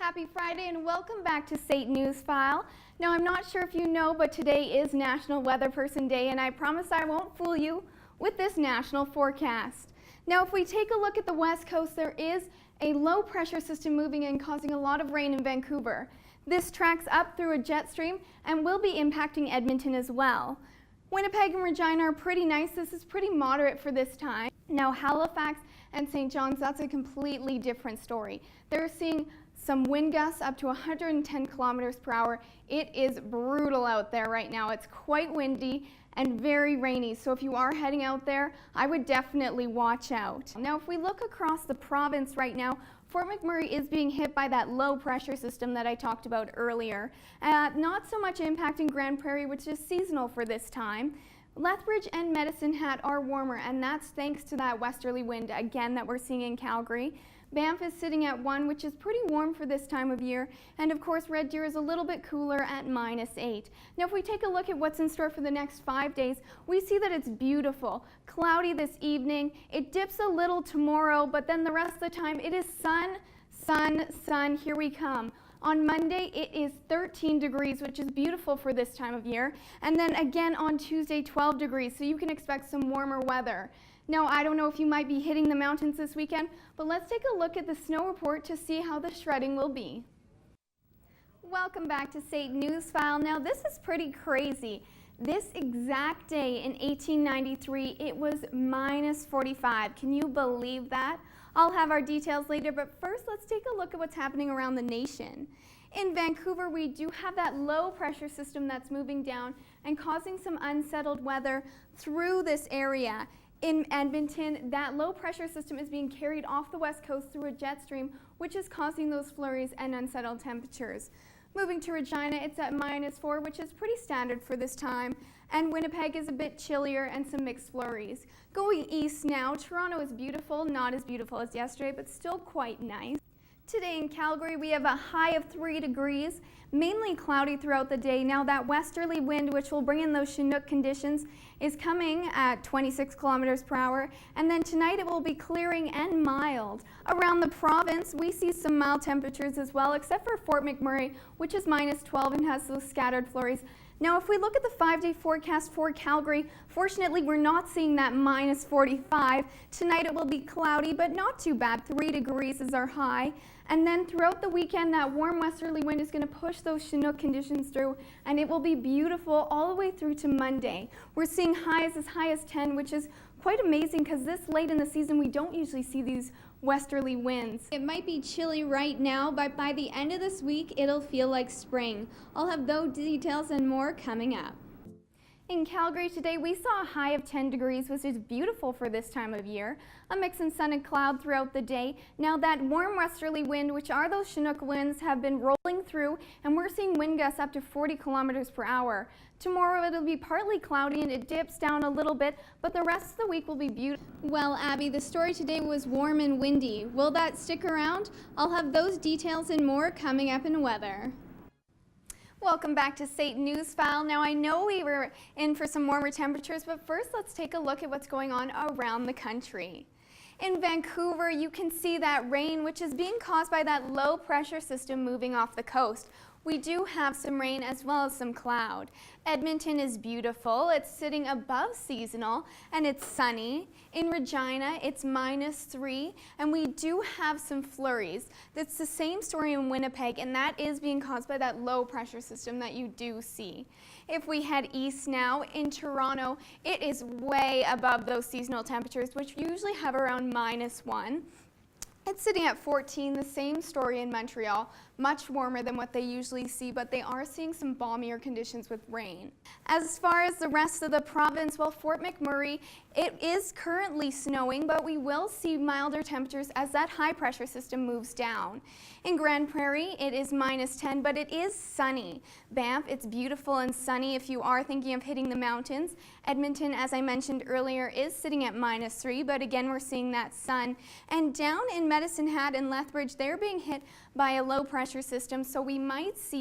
Happy Friday and welcome back to SAIT News File. Now I'm not sure if you know, but today is National Weather Person Day and I promise I won't fool you with this national forecast. Now if we take a look at the west coast, there is a low pressure system moving in causing a lot of rain in Vancouver. This tracks up through a jet stream and will be impacting Edmonton as well. Winnipeg and Regina are pretty nice. This is pretty moderate for this time. Now Halifax and St. John's, that's a completely different story. They're seeing some wind gusts up to 110 kilometers per hour. It is brutal out there right now. It's quite windy and very rainy, so if you are heading out there, I would definitely watch out. Now if we look across the province right now, Fort McMurray is being hit by that low pressure system that I talked about earlier. Not so much impacting Grande Prairie, which is seasonal for this time. Lethbridge and Medicine Hat are warmer, and that's thanks to that westerly wind again that we're seeing in Calgary. Banff is sitting at 1, which is pretty warm for this time of year, and of course Red Deer is a little bit cooler at -8. Now if we take a look at what's in store for the next 5 days, we see that it's beautiful. Cloudy this evening, it dips a little tomorrow, but then the rest of the time it is sun, sun, sun, here we come. On Monday, it is 13 degrees, which is beautiful for this time of year. And then again on Tuesday, 12 degrees, so you can expect some warmer weather. Now, I don't know if you might be hitting the mountains this weekend, but let's take a look at the snow report to see how the shredding will be. Welcome back to SAIT News File. Now, this is pretty crazy. This exact day in 1893, it was -45. Can you believe that? I'll have our details later, but first let's take a look at what's happening around the nation. In Vancouver, we do have that low pressure system that's moving down and causing some unsettled weather through this area. In Edmonton, that low pressure system is being carried off the west coast through a jet stream, which is causing those flurries and unsettled temperatures. Moving to Regina, it's at -4, which is pretty standard for this time. And Winnipeg is a bit chillier and some mixed flurries. Going east now, Toronto is beautiful, not as beautiful as yesterday, but still quite nice. Today in Calgary, we have a high of 3 degrees, mainly cloudy throughout the day. Now that westerly wind, which will bring in those Chinook conditions, is coming at 26 kilometers per hour. And then tonight it will be clearing and mild. Around the province, we see some mild temperatures as well, except for Fort McMurray, which is -12 and has those scattered flurries. Now, if we look at the 5-day forecast for Calgary, fortunately, we're not seeing that -45. Tonight it will be cloudy, but not too bad. 3 degrees is our high. And then throughout the weekend, that warm westerly wind is going to push those Chinook conditions through, and it will be beautiful all the way through to Monday. We're seeing highs as high as 10, which is quite amazing because this late in the season, we don't usually see these westerly winds. It might be chilly right now, but by the end of this week, it'll feel like spring. I'll have those details and more coming up. In Calgary today, we saw a high of 10 degrees, which is beautiful for this time of year. A mix of sun and cloud throughout the day. Now that warm westerly wind, which are those Chinook winds, have been rolling through, and we're seeing wind gusts up to 40 kilometers per hour. Tomorrow it'll be partly cloudy and it dips down a little bit, but the rest of the week will be beautiful. Well, Abby, the story today was warm and windy. Will that stick around? I'll have those details and more coming up in weather. Welcome back to SAIT News File. Now I know we were in for some warmer temperatures, but first let's take a look at what's going on around the country. In Vancouver, you can see that rain, which is being caused by that low pressure system moving off the coast. We do have some rain as well as some cloud. Edmonton is beautiful. It's sitting above seasonal and it's sunny. In Regina, it's -3 and we do have some flurries. That's the same story in Winnipeg, and that is being caused by that low pressure system that you do see. If we head east now, in Toronto, it is way above those seasonal temperatures, which usually have around -1. It's sitting at 14, the same story in Montreal, much warmer than what they usually see, but they are seeing some balmier conditions with rain. As far as the rest of the province, well, Fort McMurray, it is currently snowing, but we will see milder temperatures as that high pressure system moves down. In Grande Prairie, it is -10, but it is sunny. Banff, it's beautiful and sunny if you are thinking of hitting the mountains. Edmonton, as I mentioned earlier, is sitting at -3, but again, we're seeing that sun. And down in Medicine Hat and Lethbridge, they're being hit by a low pressure system, so we might see